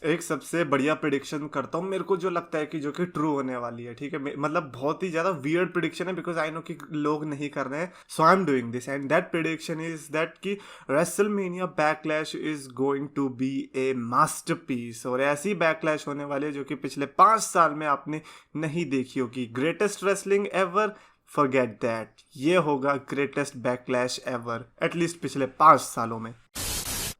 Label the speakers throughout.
Speaker 1: एक सबसे बढ़िया प्रिडिक्शन करता हूँ, मेरे को जो लगता है कि जो कि ट्रू होने वाली है, ठीक है। मतलब बहुत ही ज्यादा वियर्ड प्रिडिक्शन है बिकॉज आई नो कि लोग नहीं कर रहे हैं, so I am doing this and that prediction is that कि WrestleMania Backlash is going to be a masterpiece, और ऐसी बैकलैश होने वाली है जो कि पिछले 5 साल में आपने नहीं देखी होगी। Greatest wrestling ever, forget that, ये होगा ग्रेटेस्ट बैकलैश एवर, एटलीस्ट पिछले 5 सालों में।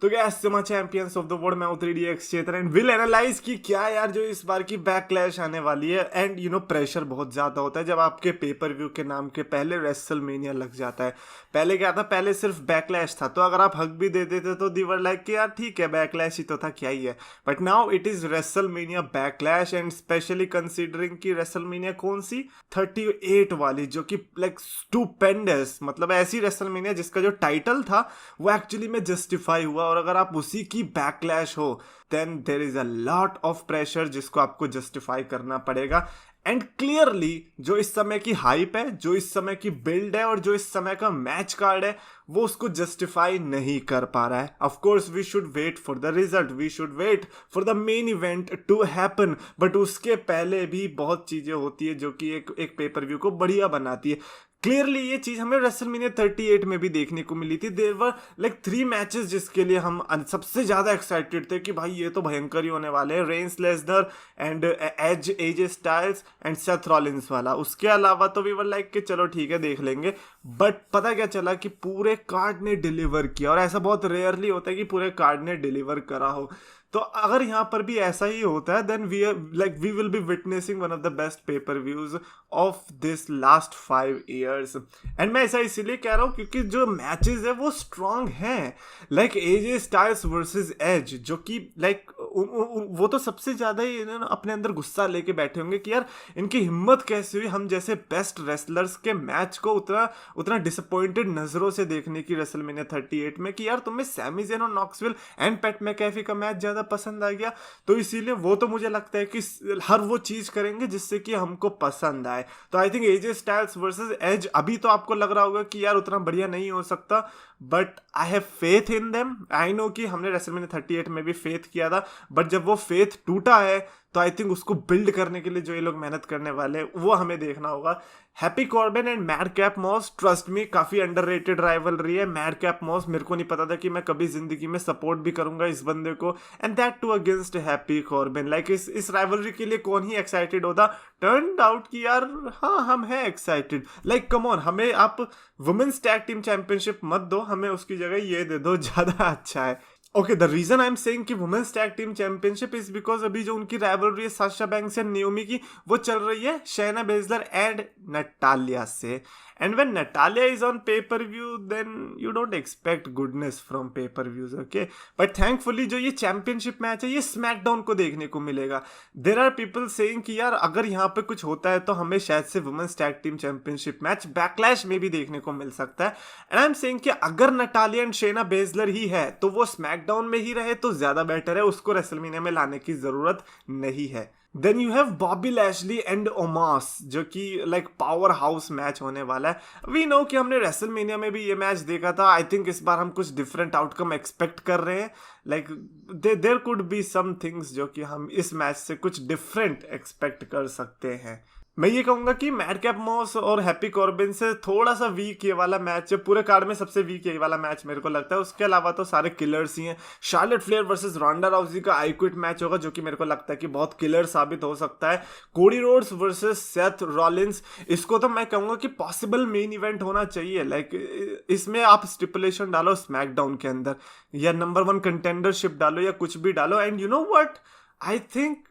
Speaker 1: तो गैस सिमा चैंपियंस ऑफ द वर्ल्ड, मैं हूं 3DX Chetan and will analyse कि क्या यार जो इस बार की बैकलैश आने वाली है। एंड यू नो प्रेशर बहुत ज्यादा होता है जब आपके पेपर व्यू के नाम के पहले रेसलमेनिया लग जाता है। पहले क्या था, पहले सिर्फ बैकलैश था, तो अगर आप हक भी दे देते तो दी वर लाइक कि यार ठीक है बैकलैश ही तो था, क्या ही है। But now it is WrestleMania backlash, and specially considering कि रेसलमेनिया कौन सी 38 वाली, जो कि लाइक स्टूपेंडस, मतलब ऐसी रेसलमेनिया जिसका जो टाइटल था वो एक्चुअली में जस्टिफाई हुआ। और अगर आप उसी की बैकलैश हो then there is a lot of pressure जिसको आपको जस्टिफाई करना पड़ेगा। एंड क्लियरली जो इस समय की हाइप है, जो इस समय की बिल्ड है और जो इस समय का मैच कार्ड है, वो उसको जस्टिफाई नहीं कर पा रहा है। Of course we should wait for the result, we should wait for the main event to happen, but उसके पहले भी बहुत चीजें होती है जो कि एक पेपर व्यू को बढ़िया बनाती है। क्लियरली ये चीज हमें रेसलमेनिया 38 में भी देखने को मिली थी। देयर वर लाइक 3 मैचेस जिसके लिए हम सबसे ज्यादा एक्साइटेड थे कि भाई ये तो भयंकर ही होने वाले हैं, Reigns Lesnar and Edge AJ Styles and Seth Rollins वाला। उसके अलावा तो वी वर लाइक कि चलो ठीक है देख लेंगे, बट पता क्या चला कि पूरे कार्ड ने डिलीवर किया, और ऐसा बहुत रेयरली होता है कि पूरे कार्ड ने डिलीवर करा हो। तो अगर यहाँ पर भी ऐसा ही होता है then we will be witnessing one of the best pay-per-views of this last 5 years। And मैं ऐसा इसीलिए कह रहा हूँ क्योंकि जो मैचेस है वो स्ट्रांग हैं, like AJ Styles versus Edge, जो कि लाइक वो तो सबसे ज्यादा ही अपने अंदर गुस्सा लेके बैठे होंगे कि यार इनकी हिम्मत कैसे हुई हम जैसे बेस्ट रेसलर्स के मैच को उतना डिसअपॉइंटेड नजरों से देखने की रेसलमेनिया 38 में, कि यार तुम्हें सैमी ज़ेन और नॉक्सविल एंड पैट मैकेफी का मैच ज्यादा पसंद आ गया। तो इसीलिए वो तो मुझे लगता है कि हर वो चीज करेंगे जिससे कि हमको पसंद आए। तो I think AJ Styles versus Edge, अभी तो आपको लग रहा होगा कि यार उतना बढ़िया नहीं हो सकता, but I have faith in them. I know कि हमने रेसलमेनिया 38 में भी फेथ किया था, बट जब वो फेथ टूटा है तो आई थिंक उसको बिल्ड करने के लिए जो ये लोग मेहनत करने वाले हैं वो हमें देखना होगा। Happy Corbin and Madcap Moss, trust me काफी अंडररेटेड राइवलरी है। मैडकैप मॉस मेरे को नहीं पता था कि मैं कभी जिंदगी में सपोर्ट भी करूंगा इस बंदे को, and that too against Happy Corbin. Like इस राइवलरी के लिए कौन ही एक्साइटेड होता, टर्न आउट कि यार हाँ हम हैं एक्साइटेड। लाइक कम ऑन, हमें आप वुमेन्स टैग टीम चैंपियनशिप मत दो, हमें उसकी जगह ये दे दो, ज्यादा अच्छा है। Okay, the reason I am saying कि women's tag team championship is because अभी जो उनकी राइवलरी है साशा बैंक्स एंड नियोमी की, वो चल रही है शैना बेजलर एंड नटालिया से। And when Natalya is on pay-per-view then you don't expect goodness from pay-per-views, okay. But thankfully जो ये चैंपियनशिप मैच है ये स्मैकडाउन को देखने को मिलेगा। देयर आर पीपल सेइंग कि यार अगर यहाँ पे कुछ होता है तो हमें शायद से women's tag team championship match Backlash में भी देखने को मिल सकता है। एंड आई एम सेइंग कि अगर नटालिया एंड शेना बेजलर ही है तो वो स्मैकडाउन में ही रहे तो ज्यादा बेटर है, उसको रेसलमेनिया में लाने की जरूरत नहीं है। Then you have Bobby Lashley and Omos, जो कि लाइक पावर हाउस मैच होने वाला है। वी नो कि हमने रेसलमेनिया में भी ये मैच देखा था। आई थिंक इस बार हम कुछ डिफरेंट आउटकम एक्सपेक्ट कर रहे हैं। Like there could be some things जो कि हम इस मैच से कुछ डिफरेंट एक्सपेक्ट कर सकते हैं। मैं ये कहूंगा कि मैडकैप मॉस और हैप्पी कॉर्बिन से थोड़ा सा वीक ये वाला मैच है, पूरे कार्ड में सबसे वीक ये वाला मैच मेरे को लगता है। उसके अलावा तो सारे किलर्स ही हैं। शार्लेट फ्लेयर वर्सेस रोंडा राउजी का आई क्विट मैच होगा जो कि मेरे को लगता है कि बहुत किलर साबित हो सकता है। Cody Rhodes versus Seth Rollins, इसको तो मैं कहूंगा कि पॉसिबल मेन इवेंट होना चाहिए। लाइक इसमें आप स्टिपुलेशन डालो स्मैकडाउन के अंदर, या नंबर 1 कंटेंडरशिप डालो, या कुछ भी डालो। And you know what, I think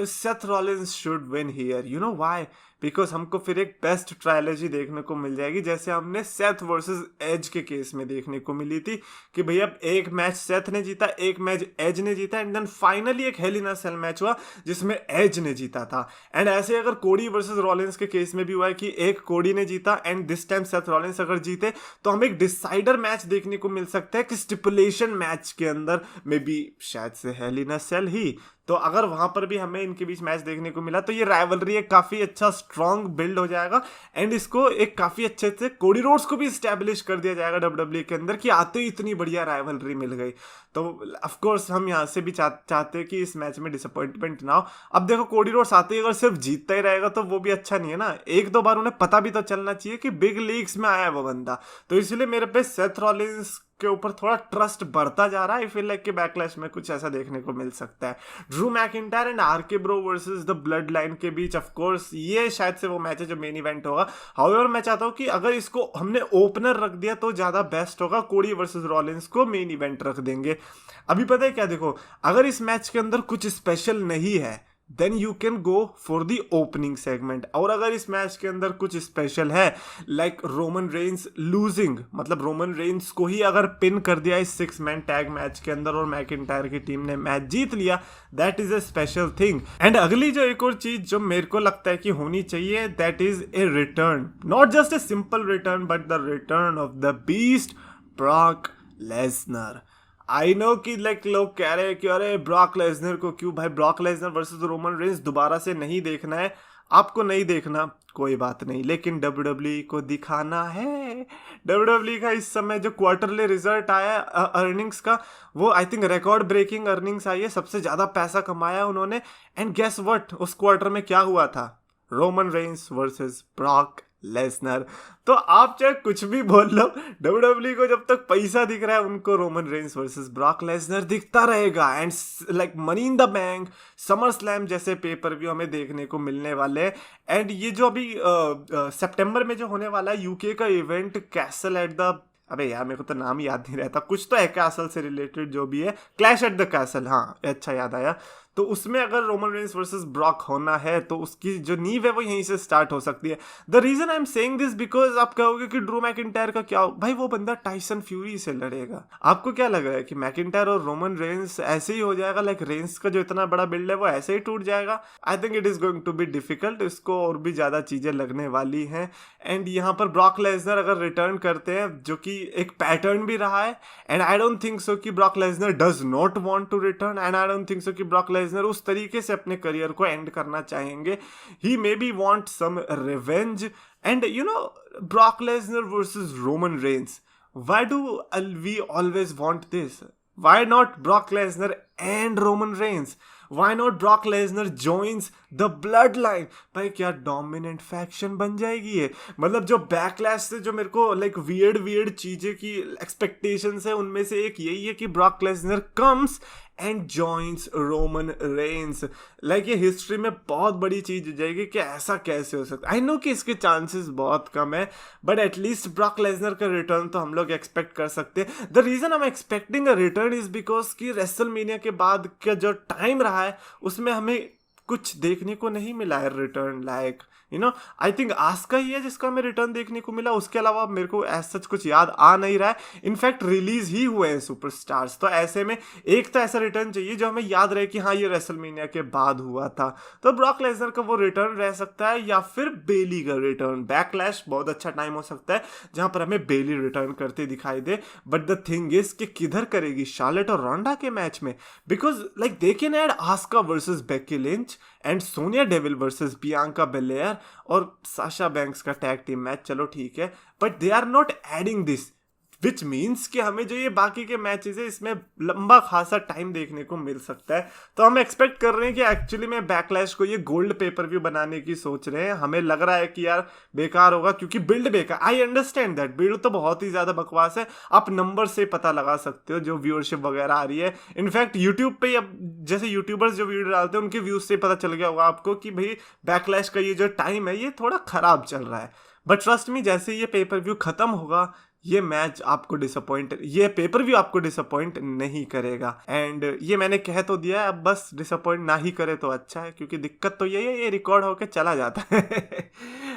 Speaker 1: Seth Rollins should win here. You know why? Because हमको फिर एक बेस्ट ट्रायलॉजी देखने को मिल जाएगी जैसे हमने सेथ वर्सेस एज के केस में देखने को मिली थी कि भैया एक मैच सेथ ने जीता, एक मैच एज ने जीता, एंड देन फाइनली एक हेल इन अ सेल मैच हुआ जिसमें एज ने जीता था। एंड ऐसे अगर कोडी वर्सेस रॉलिंस के केस में भी हुआ है कि एक कोडी ने जीता and this time Seth Rollins अगर जीते तो हमें एक डिसाइडर मैच देखने को मिल सकता है कि स्टिपुलेशन मैच के अंदर में भी शायद से हेल इन अ सेल ही। तो अगर वहां पर भी हमें इनके बीच मैच देखने को मिला तो ये राइवलरी एक काफी अच्छा स्ट्रॉन्ग बिल्ड हो जाएगा एंड इसको एक काफी अच्छे से कोडी रोड्स को भी स्टैब्लिश कर दिया जाएगा WWE के अंदर कि आते ही इतनी बढ़िया राइवलरी मिल गई। तो ऑफ कोर्स हम यहाँ से भी चाहते हैं कि इस मैच में डिसअपॉइंटमेंट ना हो। अब देखो कोडी रोड्स आते ही अगर सिर्फ जीतता ही रहेगा तो वो भी अच्छा नहीं है ना, एक दो बार उन्हें पता भी तो चलना चाहिए कि बिग लीग्स में आया है वो बंदा। तो इसलिए मेरे पे सेथ रॉलिंस के ऊपर थोड़ा ट्रस्ट बढ़ता जा रहा है। आई फील लाइक कि बैकलैश में कुछ ऐसा देखने को मिल सकता है। Drew McIntyre and RK Bro versus the blood line के बीच ऑफ कोर्स ये शायद से वो मैच है जो मेन इवेंट होगा। हाउएवर मैं चाहता हूँ कि अगर इसको हमने ओपनर रख दिया तो ज्यादा बेस्ट होगा, कोडी वर्सेस रॉलिंस को मेन इवेंट रख देंगे। अभी पता है क्या, देखो अगर इस मैच के अंदर कुछ स्पेशल नहीं है then you can go for the opening segment, और अगर इस मैच के अंदर कुछ स्पेशल है लाइक रोमन रेंस लूजिंग, मतलब रोमन रेंस को ही अगर पिन कर दिया इस 6 मैन टैग मैच के अंदर और मैकिंटायर की टीम ने मैच जीत लिया, that is a special thing. And अगली जो एक और चीज जो मेरे को लगता है कि होनी चाहिए that is a return, not just a simple return but the return of the beast Brock Lesnar. I know कि लाइक लोग कह रहे हैं कि अरे ब्रॉक लेसनर को क्यों भाई, Brock Lesnar versus Roman Reigns दोबारा से नहीं देखना है। आपको नहीं देखना कोई बात नहीं, लेकिन WWE को दिखाना है। WWE का इस समय जो क्वार्टरली रिजल्ट आया अर्निंग्स का, वो I think record breaking earnings आई है, सबसे ज्यादा पैसा कमाया उन्होंने। एंड गेस व्हाट, उस क्वार्टर में क्या हुआ था, Roman Reigns versus Brock Lesnar. तो आप चाहे कुछ भी बोल लो, WWE को जब तक पैसा दिख रहा है उनको Roman Reigns versus Brock Lesnar दिखता रहेगा। And like money in the bank, summer slam जैसे पेपर व्यू हमें देखने को मिलने वाले हैं। एंड ये जो अभी सितंबर में जो होने वाला है यूके का इवेंट, कैसल एट द, अबे यार मेरे को तो नाम याद नहीं रहता, कुछ तो है कैसल से रिलेटेड जो भी है, क्लैश एट द कैसल, हाँ अच्छा याद आया। तो उसमें अगर रोमन रेंस वर्सेस ब्रॉक होना है तो उसकी जो नींव है वो यहीं से स्टार्ट हो सकती है। The reason I am saying this because आप कहोगे कि ड्रू मैकिंटायर का क्या, भाई वो बंदा टाइसन फ्यूरी से लड़ेगा। आपको क्या लग रहा है कि मैकिंटायर और रोमन रेंस ऐसे ही हो जाएगा, लाइक रेंस का जो इतना बड़ा बिल्ड है वो ऐसे ही टूट जाएगा? I think it is going to be difficult, इसको और भी ज्यादा चीजें लगने वाली हैं। एंड यहाँ पर ब्रॉक लेसनर अगर रिटर्न करते हैं, जो कि एक पैटर्न भी रहा है, and I don't think so कि Brock Lesnar does not want to return, and I don't think so कि ब्रॉक लेसनर उस तरीके से अपने करियर को एंड करना चाहेंगे। He may be want some revenge. And you know, Brock Lesnar versus Roman Reigns, why do we always want this? Why not Brock Lesnar and Roman Reigns? Why not Brock Lesnar joins the Bloodline? भाई क्या dominant faction बन जाएगी ये। मतलब जो backlash से जो मेरे को लाइक वियर्ड चीजें की एक्सपेक्टेशंस है, उनमें से एक यही है कि Brock Lesnar comes and joins Roman Reigns. Like ये हिस्ट्री में बहुत बड़ी चीज हो जाएगी कि ऐसा कैसे हो सकता है। आई नो कि इसके चांसेस बहुत कम है, बट एटलीस्ट ब्रॉक लेसनर का रिटर्न तो हम लोग एक्सपेक्ट कर सकते हैं। The reason I am expecting a return is because कि रेसलमेनिया के बाद का जो टाइम रहा है उसमें हमें कुछ देखने को नहीं मिला है रिटर्न लायक। यू नो, आई थिंक आस्का ही है जिसका हमें रिटर्न देखने को मिला, उसके अलावा मेरे को ऐसा कुछ याद आ नहीं रहा है। इनफैक्ट रिलीज ही हुए हैं सुपरस्टार्स, तो ऐसे में एक तो ऐसा रिटर्न चाहिए जो हमें याद रहे कि हाँ ये रेसलमेनिया के बाद हुआ था। तो ब्रॉक लेसनर का वो रिटर्न रह सकता है, या फिर बेली का रिटर्न। बैकलैश बहुत अच्छा टाइम हो सकता है जहां पर हमें बेली रिटर्न करते दिखाई दे। बट द थिंग इज कि किधर करेगी, शार्लेट और रोंडा के मैच में? Because like they can add Asuka versus Becky Lynch and Sonya Deville versus Bianca Belair और साशा बैंक्स का टैग टीम मैच, चलो ठीक है, but they are not adding this, which means कि हमें जो ये बाकी के मैचेस है इसमें लंबा खासा टाइम देखने को मिल सकता है। तो हम एक्सपेक्ट कर रहे हैं कि एक्चुअली में बैकलैश को ये गोल्ड पेपर व्यू बनाने की सोच रहे हैं। हमें लग रहा है कि यार बेकार होगा क्योंकि बिल्ड बेकार, आई अंडरस्टैंड दैट, बिल्ड तो बहुत ही ज्यादा बकवास है, आप नंबर से पता लगा सकते हो जो व्यूअरशिप वगैरह आ रही है। इनफैक्ट यूट्यूब पे अब जैसे यूट्यूबर्स जो वीडियो डालते हैं उनके व्यूज से पता चल गया होगा आपको कि भाई बैकलैश का ये जो टाइम है ये थोड़ा खराब चल रहा है। बट ट्रस्ट मी, जैसे ये पेपर व्यू खत्म होगा ये मैच आपको डिसअपॉइंट, ये पेपर व्यू आपको डिसअपॉइंट नहीं करेगा। एंड ये मैंने कह तो दिया है, अब बस डिसअपॉइंट ना ही करे तो अच्छा है, क्योंकि दिक्कत तो यही है ये रिकॉर्ड होके चला जाता है।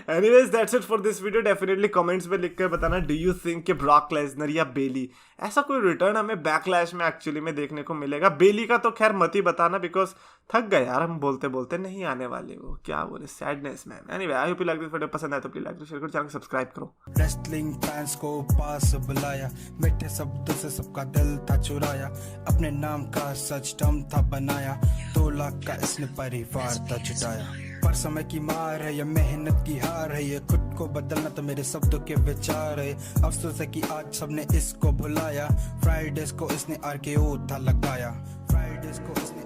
Speaker 1: Anyways that's it for this video. Definitely comments में लिख कर बताना, डू यू थिंक कि ब्रॉक लेसनर या बेली ऐसा कोई रिटर्न हमें बैकलैश में एक्चुअली में देखने को मिलेगा? बेली का तो खैर मत ही बताना, बिकॉज थक गए यार हम बोलते बोलते, नहीं आने वाले वो, क्या बोले, sadness man. Anyway I hope you like this video, पसंद आए तो प्लीज लाइक शेयर करो, चैनल को सब्सक्राइब करो।
Speaker 2: रेसलिंग फैंस को पास बुलाया, मीठे शब्दों से सबका दिल था चुराया, अपने नाम का सच टर्म था बनाया, 2 लाख का इसने परिवार था जुटाया। पर समय की मार है, ये मेहनत की हार है, ये खुद को बदलना तो मेरे शब्दों के विचार है। अफसोस है कि आज सबने इसको भुलाया, फ्राइडेज को इसने RKO था लगाया, फ्राइडेज को इसने